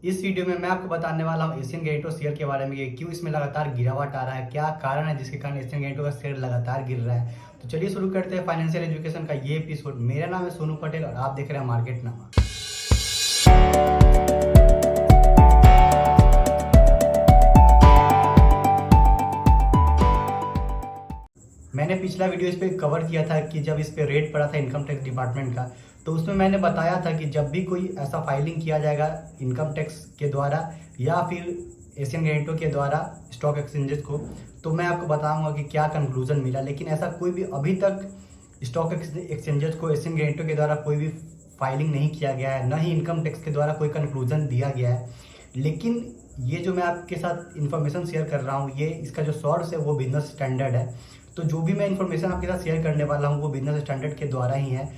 इस वीडियो में मैं आपको बताने वाला हूँ एशियन गैंटो शेयर के बारे में कि क्यों इसमें लगातार गिरावट आ रहा है, क्या कारण है जिसके कारण एशियन गैंटो का शेयर लगातार गिर रहा है। तो चलिए शुरू करते हैं फाइनेंशियल एजुकेशन का ये एपिसोड। मेरा नाम है सोनू पटेल और आप देख रहे हैं मार्केटनामा। मैंने पिछला वीडियो इस पे कवर किया था कि जब इस पे रेड पड़ा था इनकम टैक्स डिपार्टमेंट का, तो उसमें मैंने बताया था कि जब भी कोई ऐसा फाइलिंग किया जाएगा इनकम टैक्स के द्वारा या फिर एशियन गैंटो के द्वारा स्टॉक एक्सचेंजेस को, तो मैं आपको बताऊंगा कि क्या कंक्लूजन मिला। लेकिन ऐसा कोई भी अभी तक स्टॉक एक्सचेंजेस को एशियन गैंटो के द्वारा कोई भी फाइलिंग नहीं किया गया है, न ही इनकम टैक्स के द्वारा कोई कंक्लूजन दिया गया है। लेकिन ये जो मैं आपके साथ इन्फॉर्मेशन शेयर कर रहा हूँ, ये इसका जो सोर्स है वो बिजनेस स्टैंडर्ड है। तो जो भी मैं इन्फॉर्मेशन आपके साथ शेयर करने वाला हूँ वो बिजनेस स्टैंडर्ड के द्वारा ही है।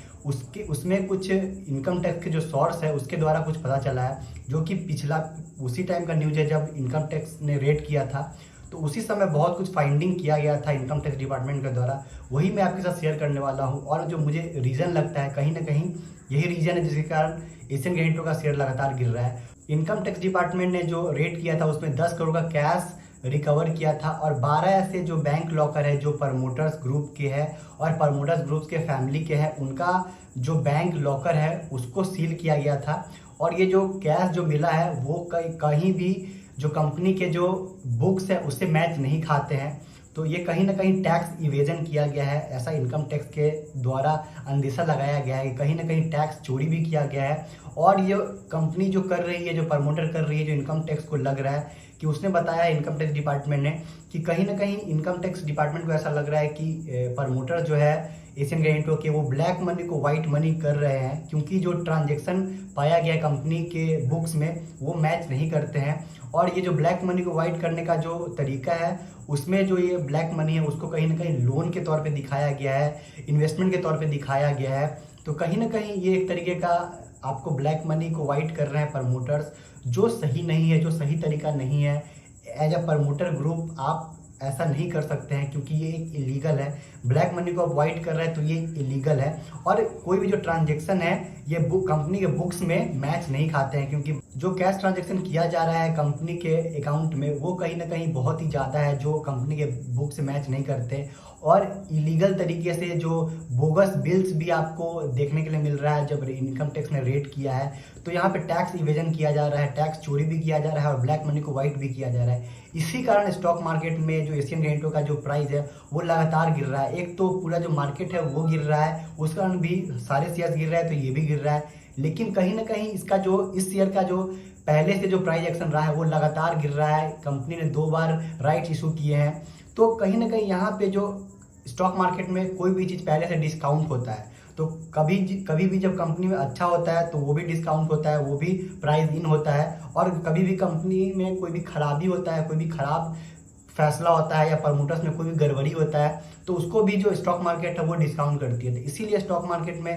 उसमें कुछ इनकम टैक्स के जो सोर्स है उसके द्वारा कुछ पता चला है, जो कि पिछला उसी टाइम का न्यूज़ है जब इनकम टैक्स ने रेड किया था। तो उसी समय बहुत कुछ फाइंडिंग किया गया था इनकम टैक्स डिपार्टमेंट के द्वारा, वही मैं आपके साथ शेयर करने वाला हूँ। और जो मुझे रीज़न लगता है, कहीं ना कहीं यही रीज़न है जिसके कारण एशियन गैंटो का शेयर लगातार गिर रहा है। इनकम टैक्स डिपार्टमेंट ने जो रेड किया था उसमें 10 करोड़ का कैश रिकवर किया था और 12 ऐसे जो बैंक लॉकर है जो प्रमोटर्स ग्रुप के हैं और प्रमोटर्स ग्रुप के फैमिली के हैं, उनका जो बैंक लॉकर है उसको सील किया गया था। और ये जो कैश जो मिला है वो कहीं भी जो कंपनी के जो बुक्स है उससे मैच नहीं खाते हैं। तो ये कहीं ना कहीं टैक्स इवेजन किया गया है, ऐसा इनकम टैक्स के द्वारा अंदेशा लगाया गया है कि कहीं ना कहीं टैक्स चोरी भी किया गया है। और ये कंपनी जो कर रही है, जो प्रमोटर कर रही है, जो इनकम टैक्स को लग रहा है कि उसने बताया इनकम टैक्स डिपार्टमेंट ने कि कहीं ना कहीं इनकम टैक्स डिपार्टमेंट को ऐसा लग रहा है कि प्रमोटर जो है एशियन गैंटो के वो ब्लैक मनी को वाइट मनी कर रहे हैं, क्योंकि जो ट्रांजैक्शन पाया गया कंपनी के बुक्स में वो मैच नहीं करते हैं। और ये जो ब्लैक मनी को वाइट करने का जो तरीका है उसमें जो ये ब्लैक मनी है उसको कहीं ना कहीं लोन के तौर पे दिखाया गया है, इन्वेस्टमेंट के तौर पे दिखाया गया है। तो कहीं ना कहीं ये एक तरीके का आपको ब्लैक मनी को वाइट कर रहे हैं प्रमोटर्स, जो सही नहीं है, जो सही तरीका नहीं है। एज अ प्रमोटर ग्रुप आप ऐसा नहीं कर सकते हैं क्योंकि ये एक इलीगल है। ब्लैक मनी को आप वाइट कर रहे हैं तो ये इलीगल है। और कोई भी जो ट्रांजैक्शन है ये कंपनी के बुक्स में मैच नहीं खाते हैं, क्योंकि जो कैश ट्रांजैक्शन किया जा रहा है कंपनी के अकाउंट में वो कहीं ना कहीं बहुत ही ज़्यादा है जो कंपनी के बुक से मैच नहीं करते। और इलीगल तरीके से जो बोगस बिल्स भी आपको देखने के लिए मिल रहा है जब इनकम टैक्स ने रेड किया है। तो यहाँ पे टैक्स इवेजन किया जा रहा है, टैक्स चोरी भी किया जा रहा है और ब्लैक मनी को वाइट भी किया जा रहा है। इसी कारण स्टॉक मार्केट में जो एशियन गैंटो का जो प्राइस है वो लगातार गिर रहा है। एक तो पूरा जो मार्केट है वो गिर रहा है, उस कारण भी सारे शेयर गिर रहे हैं, तो ये भी गिर रहा है। लेकिन कहीं ना कहीं इसका जो इस शेयर का जो पहले से जो प्राइस एक्शन रहा है वो लगातार गिर रहा है। कंपनी ने 2 बार राइट इशू किए हैं। तो कहीं ना कहीं यहाँ पे जो स्टॉक मार्केट में कोई भी चीज़ पहले से डिस्काउंट होता है, तो कभी भी जब कंपनी में अच्छा होता है तो वो भी डिस्काउंट होता है, वो भी प्राइस इन होता है। और कभी भी कंपनी में कोई भी खराबी होता है, कोई भी खराब फैसला होता है या प्रमोटर्स में कोई भी गड़बड़ी होता है तो उसको भी जो स्टॉक मार्केट है वो डिस्काउंट करती है। तो इसीलिए स्टॉक मार्केट में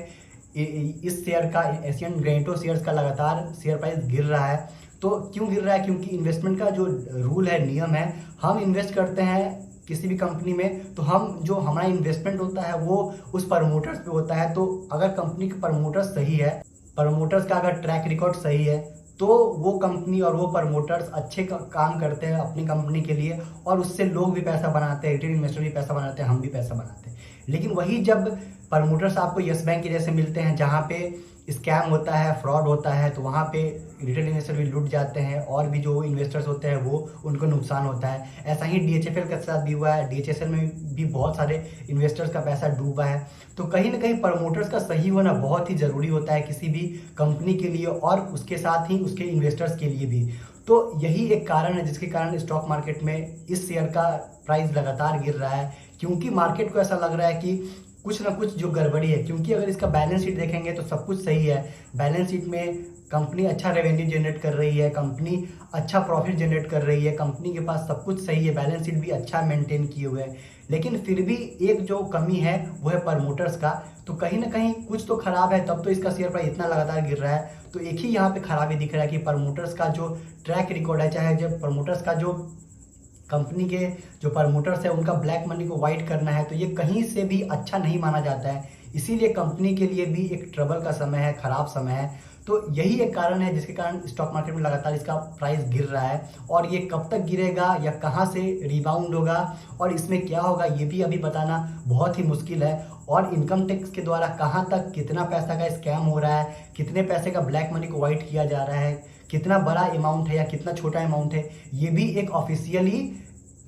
इस शेयर का, एशियन गैंटो शेयर्स का लगातार शेयर प्राइस गिर रहा है। तो क्यों गिर रहा है? क्योंकि इन्वेस्टमेंट का जो रूल है, नियम है, हम इन्वेस्ट करते हैं किसी भी कंपनी में तो हम जो हमारा इन्वेस्टमेंट होता है वो उस प्रमोटर्स पे होता है। तो अगर कंपनी का प्रमोटर्स सही है, प्रमोटर्स का अगर ट्रैक रिकॉर्ड सही है, तो वो कंपनी और वो प्रमोटर्स अच्छे काम करते हैं अपनी कंपनी के लिए और उससे लोग भी पैसा बनाते हैं, रिटेल इन्वेस्टर भी पैसा बनाते हैं, हम भी पैसा बनाते हैं। लेकिन वही जब प्रमोटर्स आपको यस बैंक के जैसे मिलते हैं जहाँ पे स्कैम होता है, फ्रॉड होता है, तो वहाँ पे रिटेल इन्वेस्टर भी लुट जाते हैं और भी जो इन्वेस्टर्स होते हैं वो उनको नुकसान होता है। ऐसा ही DHFL के साथ भी हुआ है, DHFL में भी बहुत सारे इन्वेस्टर्स का पैसा डूबा है। तो कहीं ना कहीं प्रमोटर्स का सही होना बहुत ही ज़रूरी होता है किसी भी कंपनी के लिए और उसके साथ ही उसके इन्वेस्टर्स के लिए भी। तो यही एक कारण है जिसके कारण स्टॉक मार्केट में इस शेयर का प्राइस लगातार गिर रहा है, क्योंकि मार्केट को ऐसा लग रहा है कि कुछ ना कुछ जो गड़बड़ी है। क्योंकि अगर इसका बैलेंस शीट देखेंगे तो सब कुछ सही है, बैलेंस शीट में कंपनी अच्छा रेवेन्यू जनरेट कर रही है, कंपनी अच्छा प्रॉफिट जनरेट कर रही है, कंपनी के पास सब कुछ सही है, बैलेंस शीट भी अच्छा मेंटेन किए हुए है। लेकिन फिर भी एक जो कमी है वो है प्रमोटर्स का। तो कहीं ना कहीं कुछ तो खराब है, तब तो इसका शेयर प्राइस इतना लगातार गिर रहा है। तो एक ही यहाँ पे खराबी दिख रहा है कि प्रमोटर्स का जो ट्रैक रिकॉर्ड है, चाहे जब प्रमोटर्स का जो कंपनी के जो प्रमोटर्स है उनका ब्लैक मनी को वाइट करना है तो ये कहीं से भी अच्छा नहीं माना जाता है। इसीलिए कंपनी के लिए भी एक ट्रबल का समय है, खराब समय है। तो यही एक कारण है जिसके कारण स्टॉक मार्केट में लगातार इसका प्राइस गिर रहा है। और ये कब तक गिरेगा या कहाँ से रिबाउंड होगा और इसमें क्या होगा ये भी अभी बताना बहुत ही मुश्किल है। और इनकम टैक्स के द्वारा कहाँ तक कितना पैसा का स्कैम हो रहा है, कितने पैसे का ब्लैक मनी को वाइट किया जा रहा है, कितना बड़ा अमाउंट है या कितना छोटा अमाउंट है, ये भी एक ऑफिशियली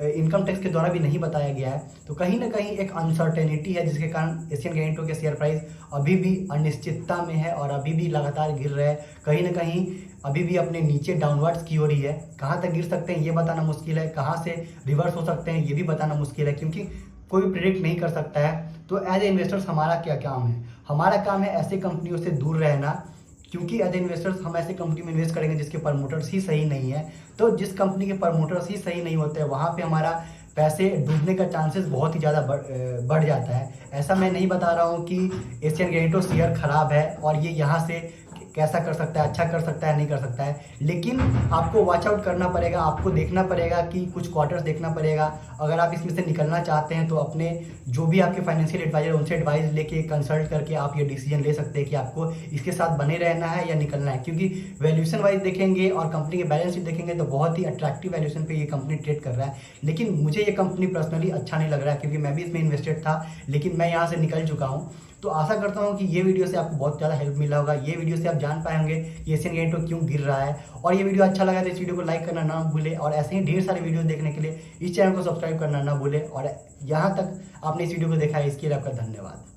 इनकम टैक्स के द्वारा भी नहीं बताया गया है। तो कहीं ना कहीं एक अनसर्टेनिटी है जिसके कारण एशियन गैरेंटो के शेयर प्राइस अभी भी अनिश्चितता में है और अभी भी लगातार गिर रहे हैं। कहीं ना कहीं अभी भी अपने नीचे डाउनवर्ड्स की हो रही है। कहाँ तक गिर सकते हैं ये बताना मुश्किल है, कहाँ से रिवर्स हो सकते हैं ये भी बताना मुश्किल है, क्योंकि कोई प्रिडिक्ट नहीं कर सकता है। तो एज ए इन्वेस्टर्स हमारा क्या काम है? हमारा काम है ऐसे कंपनियों से दूर रहना, क्योंकि एज इन्वेस्टर्स हम ऐसे कंपनी में इन्वेस्ट करेंगे जिसके प्रमोटर्स ही सही नहीं है। तो जिस कंपनी के प्रमोटर्स ही सही नहीं होते हैं वहाँ पे हमारा पैसे डूबने का चांसेस बहुत ही ज़्यादा बढ़ जाता है। ऐसा मैं नहीं बता रहा हूँ कि एशियन गैरेंटो शेयर खराब है और ये यहाँ से कैसा कर सकता है, अच्छा कर सकता है, नहीं कर सकता है, लेकिन आपको वॉच आउट करना पड़ेगा। आपको देखना पड़ेगा कि कुछ क्वार्टर्स देखना पड़ेगा। अगर आप इसमें से निकलना चाहते हैं तो अपने जो भी आपके फाइनेंशियल एडवाइजर उनसे एडवाइस लेके कंसल्ट करके आप ये डिसीजन ले सकते हैं कि आपको इसके साथ बने रहना है या निकलना है। क्योंकि वैल्यूएशन वाइज देखेंगे और कंपनी के बैलेंस शीट देखेंगे तो बहुत ही अट्रैक्टिव वैल्यूएशन पे ये कंपनी ट्रेड कर रहा है, लेकिन मुझे ये कंपनी पर्सनली अच्छा नहीं लग रहा है क्योंकि मैं भी इसमें इन्वेस्टेड था, लेकिन मैं यहाँ से निकल चुका हूँ। तो आशा करता हूँ कि ये वीडियो से आपको बहुत ज़्यादा हेल्प मिला होगा। ये वीडियो से आप जान पाएंगे कि एशियन गैरेंटो क्यों गिर रहा है। और ये वीडियो अच्छा लगा तो इस वीडियो को लाइक करना ना भूले और ऐसे ही ढेर सारे वीडियो देखने के लिए इस चैनल को सब्सक्राइब करना ना भूले। और यहाँ तक आपने इस वीडियो को देखा है इसके लिए आपका धन्यवाद।